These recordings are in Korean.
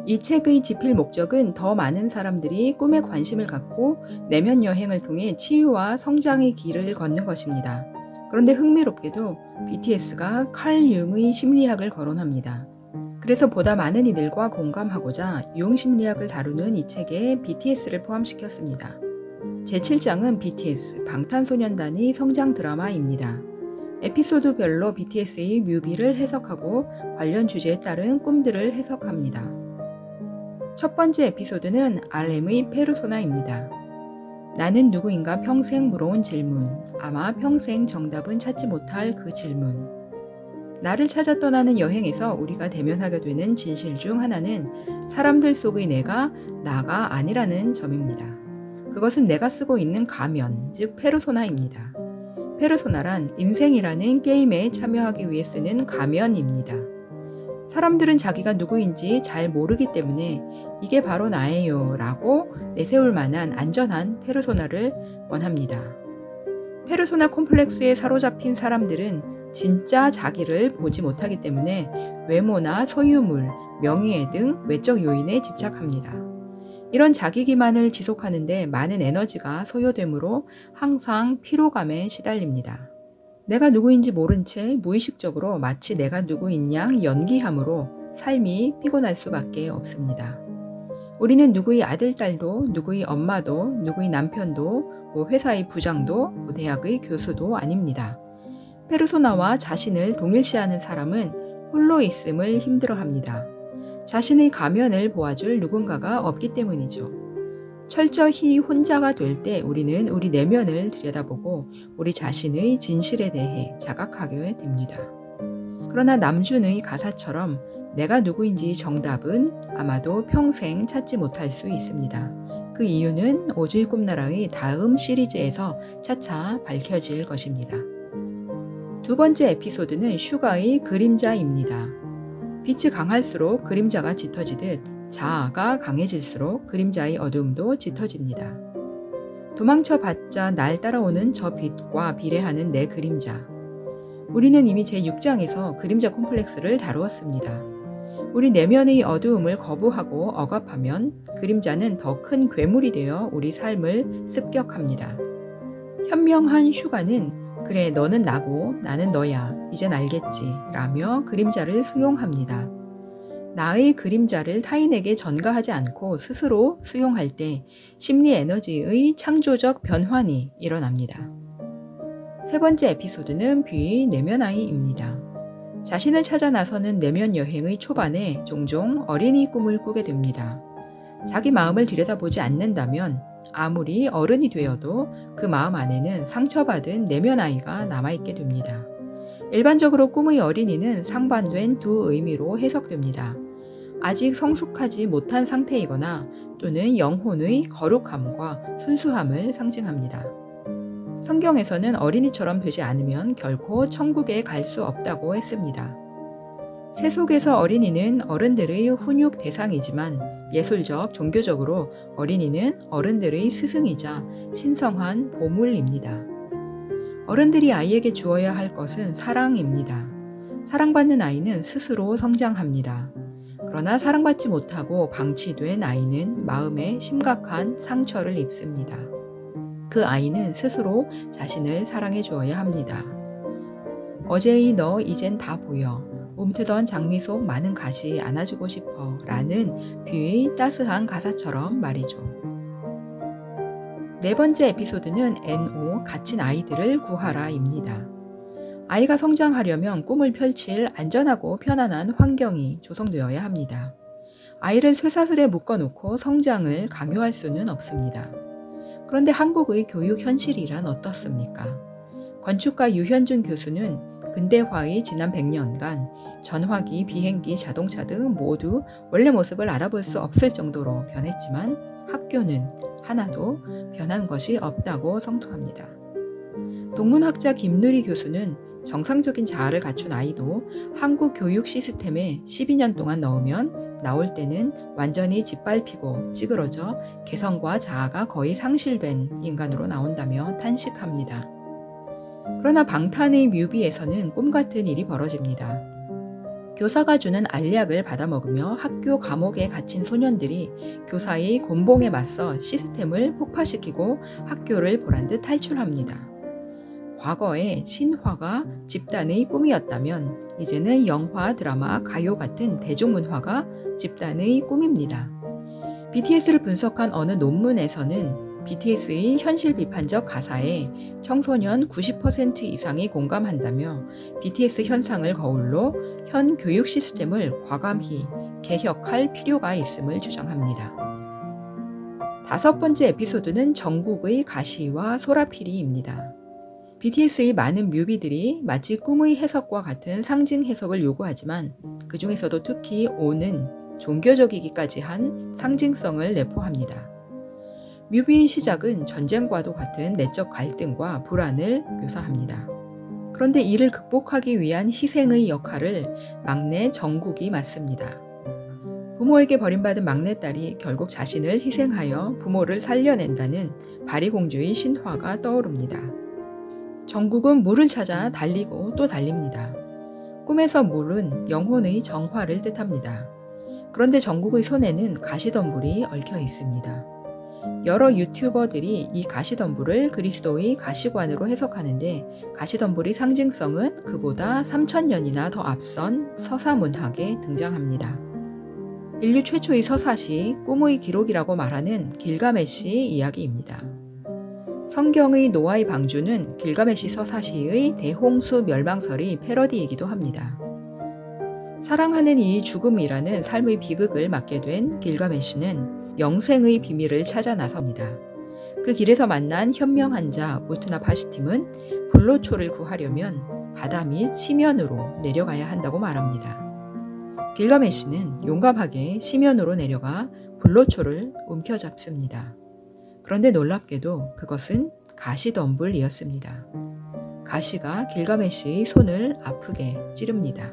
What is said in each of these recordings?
이 책의 집필 목적은 더 많은 사람들이 꿈에 관심을 갖고 내면 여행을 통해 치유와 성장의 길을 걷는 것입니다. 그런데 흥미롭게도 BTS가 칼 융의 심리학을 거론합니다. 그래서 보다 많은 이들과 공감하고자 융 심리학을 다루는 이 책에 BTS를 포함시켰습니다. 제7장은 BTS, 방탄소년단의 성장 드라마입니다. 에피소드별로 BTS의 뮤비를 해석하고 관련 주제에 따른 꿈들을 해석합니다. 첫 번째 에피소드는 RM의 페르소나입니다. 나는 누구인가 평생 물어온 질문, 아마 평생 정답은 찾지 못할 그 질문. 나를 찾아 떠나는 여행에서 우리가 대면하게 되는 진실 중 하나는 사람들 속의 내가 나가 아니라는 점입니다. 그것은 내가 쓰고 있는 가면, 즉 페르소나입니다. 페르소나란 인생이라는 게임에 참여하기 위해 쓰는 가면입니다. 사람들은 자기가 누구인지 잘 모르기 때문에 이게 바로 나예요 라고 내세울 만한 안전한 페르소나를 원합니다. 페르소나 콤플렉스에 사로잡힌 사람들은 진짜 자기를 보지 못하기 때문에 외모나 소유물, 명예 등 외적 요인에 집착합니다. 이런 자기 기만을 지속하는데 많은 에너지가 소요되므로 항상 피로감에 시달립니다. 내가 누구인지 모른 채 무의식적으로 마치 내가 누구인 양 연기함으로 삶이 피곤할 수밖에 없습니다. 우리는 누구의 아들, 딸도, 누구의 엄마도, 누구의 남편도, 회사의 부장도, 대학의 교수도 아닙니다. 페르소나와 자신을 동일시하는 사람은 홀로 있음을 힘들어합니다. 자신의 가면을 보아줄 누군가가 없기 때문이죠. 철저히 혼자가 될 때 우리는 우리 내면을 들여다보고 우리 자신의 진실에 대해 자각하게 됩니다. 그러나 남준의 가사처럼 내가 누구인지 정답은 아마도 평생 찾지 못할 수 있습니다. 그 이유는 오즈의 꿈나라의 다음 시리즈에서 차차 밝혀질 것입니다. 두 번째 에피소드는 슈가의 그림자입니다. 빛이 강할수록 그림자가 짙어지듯 자아가 강해질수록 그림자의 어두움도 짙어집니다. 도망쳐봤자 날 따라오는 저 빛과 비례하는 내 그림자. 우리는 이미 제6장에서 그림자 콤플렉스를 다루었습니다. 우리 내면의 어두움을 거부하고 억압하면 그림자는 더 큰 괴물이 되어 우리 삶을 습격합니다. 현명한 슈가는 그래 너는 나고 나는 너야 이젠 알겠지 라며 그림자를 수용합니다. 나의 그림자를 타인에게 전가하지 않고 스스로 수용할 때 심리 에너지의 창조적 변환이 일어납니다. 세 번째 에피소드는 뷔의 내면아이입니다. 자신을 찾아 나서는 내면 여행의 초반에 종종 어린이 꿈을 꾸게 됩니다. 자기 마음을 들여다보지 않는다면 아무리 어른이 되어도 그 마음 안에는 상처받은 내면아이가 남아있게 됩니다. 일반적으로 꿈의 어린이는 상반된 두 의미로 해석됩니다. 아직 성숙하지 못한 상태이거나 또는 영혼의 거룩함과 순수함을 상징합니다. 성경에서는 어린이처럼 되지 않으면 결코 천국에 갈 수 없다고 했습니다. 세속에서 어린이는 어른들의 훈육 대상이지만 예술적, 종교적으로 어린이는 어른들의 스승이자 신성한 보물입니다. 어른들이 아이에게 주어야 할 것은 사랑입니다. 사랑받는 아이는 스스로 성장합니다. 그러나 사랑받지 못하고 방치된 아이는 마음에 심각한 상처를 입습니다. 그 아이는 스스로 자신을 사랑해 주어야 합니다. 어제의 너 이젠 다 보여. 움트던 장미 속 많은 가시 안아주고 싶어 라는 뷔의 따스한 가사처럼 말이죠. 네 번째 에피소드는 NO 갇힌 아이들을 구하라입니다. 아이가 성장하려면 꿈을 펼칠 안전하고 편안한 환경이 조성되어야 합니다. 아이를 쇠사슬에 묶어놓고 성장을 강요할 수는 없습니다. 그런데 한국의 교육 현실이란 어떻습니까? 건축가 유현준 교수는 근대화의 지난 100년간 전화기, 비행기, 자동차 등 모두 원래 모습을 알아볼 수 없을 정도로 변했지만 학교는 하나도 변한 것이 없다고 성토합니다. 동문학자 김누리 교수는 정상적인 자아를 갖춘 아이도 한국 교육 시스템에 12년 동안 넣으면 나올 때는 완전히 짓밟히고 찌그러져 개성과 자아가 거의 상실된 인간으로 나온다며 탄식합니다. 그러나 방탄의 뮤비에서는 꿈같은 일이 벌어집니다. 교사가 주는 알약을 받아먹으며 학교 감옥에 갇힌 소년들이 교사의 곤봉에 맞서 시스템을 폭파시키고 학교를 보란듯 탈출합니다. 과거에 신화가 집단의 꿈이었다면 이제는 영화, 드라마, 가요 같은 대중문화가 집단의 꿈입니다. BTS를 분석한 어느 논문에서는 BTS의 현실 비판적 가사에 청소년 90% 이상이 공감한다며 BTS 현상을 거울로 현 교육 시스템을 과감히 개혁할 필요가 있음을 주장합니다. 5번째 에피소드는 정국의 가시와 소라피리입니다. BTS의 많은 뮤비들이 마치 꿈의 해석과 같은 상징 해석을 요구하지만 그 중에서도 특히 O는 종교적이기까지 한 상징성을 내포합니다. 뮤비의 시작은 전쟁과도 같은 내적 갈등과 불안을 묘사합니다. 그런데 이를 극복하기 위한 희생의 역할을 막내 정국이 맡습니다. 부모에게 버림받은 막내딸이 결국 자신을 희생하여 부모를 살려낸다는 바리공주의 신화가 떠오릅니다. 정국은 물을 찾아 달리고 또 달립니다. 꿈에서 물은 영혼의 정화를 뜻합니다. 그런데 정국의 손에는 가시덤불이 얽혀 있습니다. 여러 유튜버들이 이 가시덤불을 그리스도의 가시관으로 해석하는데 가시덤불의 상징성은 그보다 3000년이나 더 앞선 서사 문학에 등장합니다. 인류 최초의 서사시 꿈의 기록이라고 말하는 길가메시 이야기입니다. 성경의 노아의 방주는 길가메시 서사시의 대홍수 멸망설의 패러디이기도 합니다. 사랑하는 이 죽음이라는 삶의 비극을 맞게 된 길가메시는 영생의 비밀을 찾아 나섭니다. 그 길에서 만난 현명한 자 우트나 파시팀은 불로초를 구하려면 바다 및 시면으로 내려가야 한다고 말합니다. 길가메시는 용감하게 시면으로 내려가 불로초를 움켜잡습니다. 그런데 놀랍게도 그것은 가시덤불이었습니다. 가시가 길가메시의 손을 아프게 찌릅니다.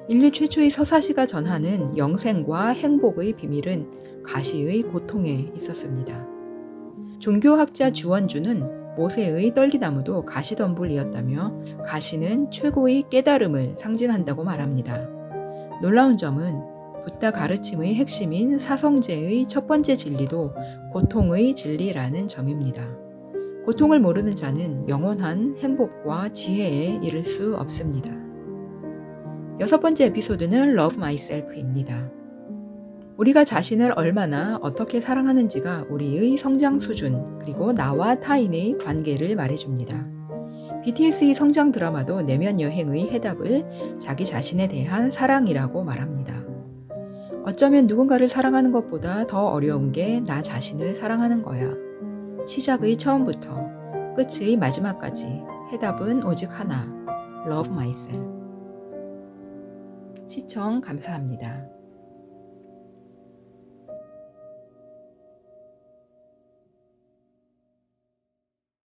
인류 최초의 서사시가 전하는 영생과 행복의 비밀은 가시의 고통에 있었습니다. 종교학자 주원주는 모세의 떨기나무도 가시덤불이었다며 가시는 최고의 깨달음을 상징한다고 말합니다. 놀라운 점은 붓다 가르침의 핵심인 사성제의 첫 번째 진리도 고통의 진리라는 점입니다. 고통을 모르는 자는 영원한 행복과 지혜에 이를 수 없습니다. 6번째 에피소드는 Love Myself입니다. 우리가 자신을 얼마나 어떻게 사랑하는지가 우리의 성장 수준 그리고 나와 타인의 관계를 말해줍니다. BTS의 성장 드라마도 내면 여행의 해답을 자기 자신에 대한 사랑이라고 말합니다. 어쩌면 누군가를 사랑하는 것보다 더 어려운 게 나 자신을 사랑하는 거야. 시작의 처음부터 끝의 마지막까지 해답은 오직 하나, Love Myself. 시청 감사합니다.